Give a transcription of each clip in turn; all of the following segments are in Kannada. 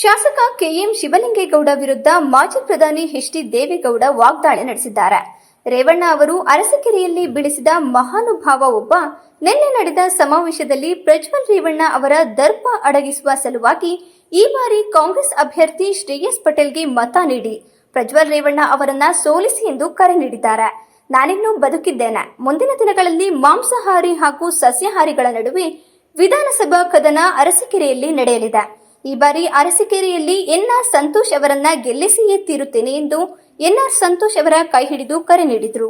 ಶಾಸಕ ಕೆಎಂ ಶಿವಲಿಂಗೇಗೌಡ ವಿರುದ್ಧ ಮಾಜಿ ಪ್ರಧಾನಿ ಎಚ್ ಡಿ ದೇವೇಗೌಡ ವಾಗ್ದಾಳಿ ನಡೆಸಿದ್ದಾರೆ. ರೇವಣ್ಣ ಅವರು ಅರಸೀಕೆರೆಯಲ್ಲಿ ಬೀಳಿಸಿದ ಮಹಾನುಭಾವ ಒಬ್ಬ. ನಿನ್ನೆ ನಡೆದ ಸಮಾವೇಶದಲ್ಲಿ ಪ್ರಜ್ವಲ್ ರೇವಣ್ಣ ಅವರ ದರ್ಪ ಅಡಗಿಸುವ ಸಲುವಾಗಿ ಈ ಬಾರಿ ಕಾಂಗ್ರೆಸ್ ಅಭ್ಯರ್ಥಿ ಶ್ರೇಯಸ್ ಪಟೇಲ್ಗೆ ಮತ ನೀಡಿ ಪ್ರಜ್ವಲ್ ರೇವಣ್ಣ ಅವರನ್ನ ಸೋಲಿಸಿ ಎಂದು ಕರೆ ನೀಡಿದ್ದಾರೆ. ನಾನಿನ್ನೂ ಬದುಕಿದ್ದೇನೆ. ಮುಂದಿನ ದಿನಗಳಲ್ಲಿ ಮಾಂಸಾಹಾರಿ ಹಾಗೂ ಸಸ್ಯಾಹಾರಿಗಳ ನಡುವೆ ವಿಧಾನಸಭಾ ಕದನ ಅರಸೀಕೆರೆಯಲ್ಲಿ ನಡೆಯಲಿದೆ. ಈ ಬಾರಿ ಅರಸೀಕೆರೆಯಲ್ಲಿ ಎನ್ಆರ್ ಸಂತೋಷ್ ಅವರನ್ನ ಗೆಲ್ಲಿಸಿಯೇ ತೀರುತ್ತೇನೆ ಎಂದು ಎನ್ಆರ್ ಸಂತೋಷ್ ಅವರ ಕೈ ಹಿಡಿದು ಕರೆ ನೀಡಿದರು.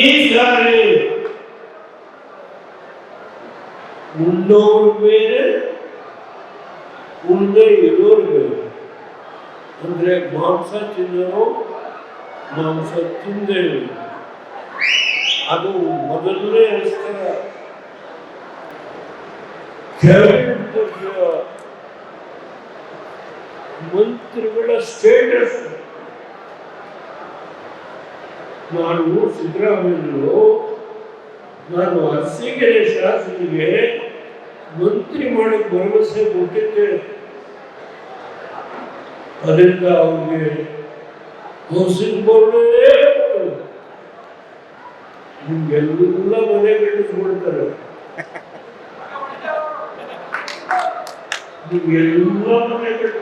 ಈ ಸಾರಿ ಉಣ್ಣೋರು ಬೇರೆ, ಉಣ್ಣೆ ಇರೋರು ಬೇರೆ. ಅಂದ್ರೆ ಮಾಂಸ ತಿನ್ನೋರು, ಮಾಂಸ ತಿಂದೇ ಅದು ಮೊದಲನೇ ಅಸ್ತರ. ಮಂತ್ರಿಗಳ ಸ್ಟೇಟಸ್ ನಾನು ಸಿದ್ದರಾಮಯ್ಯರು, ನಾನು ಅರಸೀಕೆರೆ ಶಾಸಕರಿಗೆ ಮಂತ್ರಿ ಮಾಡಿ ಭರವಸೆ ಕೊಟ್ಟಿದ್ದೆ. ಅದರಿಂದ ಅವ್ರಿಗೆ ಹೌಸಿಂಗ್ ಬೋರ್ಡೇ ನಿಮ್ಗೆಲ್ಲ ಮನೆ ಕಟ್ಟಿಸ್ಕೊಳ್ತಾರೆ, ನಿಮ್ಗೆಲ್ಲ ಮನೆ ಕಟ್ಟ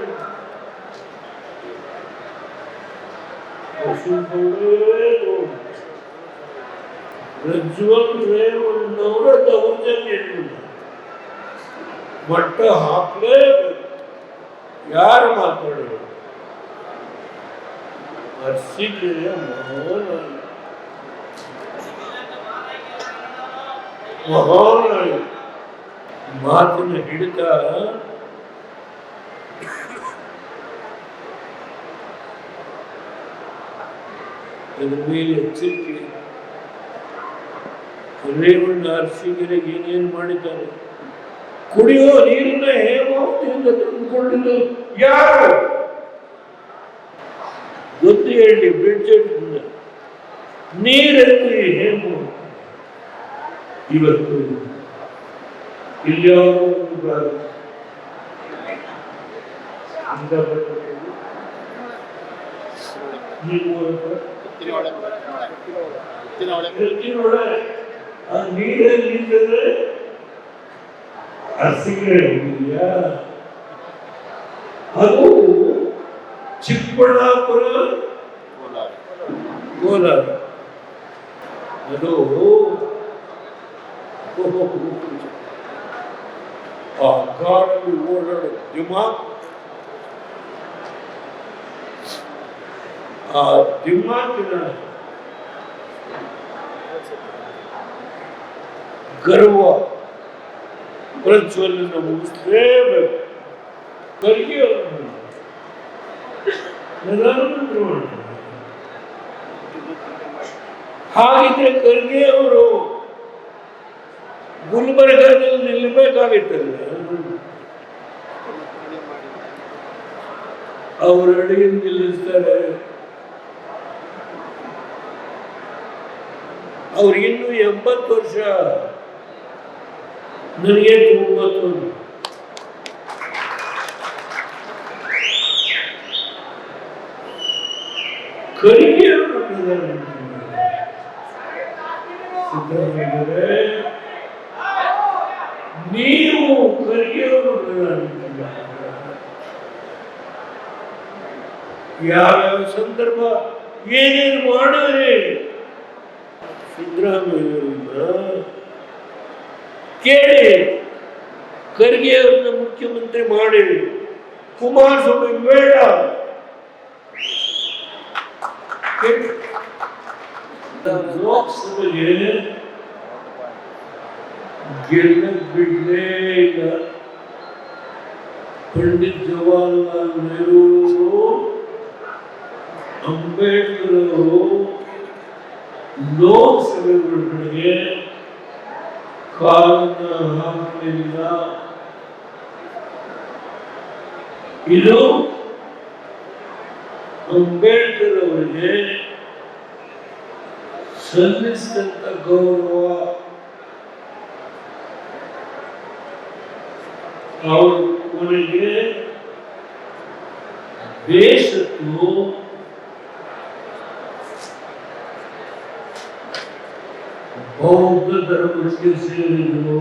ಹೌಸಿಂಗ್ ಬೋರ್ಡೇ ಪ್ರಜ್ವಲ್ ರೇವಣ್ಣವರ ದೌರ್ಜನ್ಯ ಮಟ್ಟ ಹಾಕ್ಲೇಬೇಕು. ಯಾರು ಮಾತಾಡೋದು? ಅರಸೀಕೆರೆಯ ಮಹಾನಾಯಿ ಮಾತಿನ ಹಿಡಿತ ಅದರ ಮೇಲೆ ಎಚ್ಚರಿಕೆ. ರೇವಣ್ಣ ಅರಸೀಕೆರೆಗೆ ಏನೇನು ಮಾಡಿದ್ದಾರೆ? ಕುಡಿಯೋ ನೀರನ್ನ ಹೇಮಾವತಿಯಿಂದ ತಂದುಕೊಂಡಿಲ್ಲ ಯಾರು? ಗೊತ್ತು ಹೇಳಿ. ಬ್ರಿಡ್ಜ್ ನೀರಲ್ಲಿ ಹೇಮು ಇವತ್ತು ಇಲ್ಲಿ ನೀರಲ್ಲಿ ಅರಸೀಕೆರೆ ಹೋಗಿದೆಯಾ? ಅದು ಚಿಕ್ಕಬಳ್ಳಾಪುರ, ಕೋಲಾರ. ಅದು ಆ ಕಾರಲ್ಲಿ ಓಡಾಡೋ ದಿಮಾಕ್, ಆ ದಿಮಾಕಿನ ಗರ್ವ ಪ್ರಜ್ವಲನ ಮುಗಿಸ್ಲೇಬೇಕು. ಖರ್ಗೆ ಪ್ರಧಾನಮಂತ್ರಿ ಮಾಡ್ತಾರೆ. ಹಾಗಿದ್ರೆ ಖರ್ಗೆ ಅವರು ಗುಲ್ಬರ್ಗಾದಲ್ಲಿ ನಿಲ್ಲಬೇಕಾಗಿತ್ತಲ್ಲ. ಅವರು ಅಡಿಗೆ ನಿಲ್ಲಿಸ್ತಾರೆ. ಅವ್ರಿಗಿನ್ನೂ 80 ವರ್ಷ, ನನಗೆ 90. ಖರ್ಗೆ ಅವರು ಪ್ರಧಾನಮಂತ್ರಿ. ಸಿದ್ದರಾಮಯ್ಯರೇ, ನೀವು ಖರ್ಗೆ ಅವರು ಪ್ರಧಾನಮಂತ್ರಿ. ಯಾವ್ಯಾವ ಸಂದರ್ಭ ಏನೇನು ಮಾಡಿದ್ರೆ ಸಿದ್ದರಾಮಯ್ಯರನ್ನ ಕೇಳಿ, ಖರ್ಗೆ ಅವ್ರನ್ನ ಮುಖ್ಯಮಂತ್ರಿ ಮಾಡಿ. ಕುಮಾರಸ್ವಾಮಿ ಬೇಡ, ಲೋಕಸಭೆಗೆ ಗೆಲ್ಲ ಬಿಡ್ಲೇ ಇಲ್ಲ. ಪಂಡಿತ್ ಜವಾಹರ್ಲಾಲ್ ನೆಹರು, ಅಂಬೇಡ್ಕರ್ ಅವರು ಲೋಕಸಭೆಗಳಿಗೆ ಕಾಲನ್ನ ಹಾಕಲಿಲ್ಲ. ಇದು ಅಂಬೇಡ್ಕರ್ ಅವರಿಗೆ ಸಲ್ಲಿಸಿದಂತ ಗೌರವ ಅವರಿಗೆ ಬೇಸತ್ತು ಬೌದ್ಧ ಧರ್ಮಕ್ಕೆ ಸೇರಿದರು.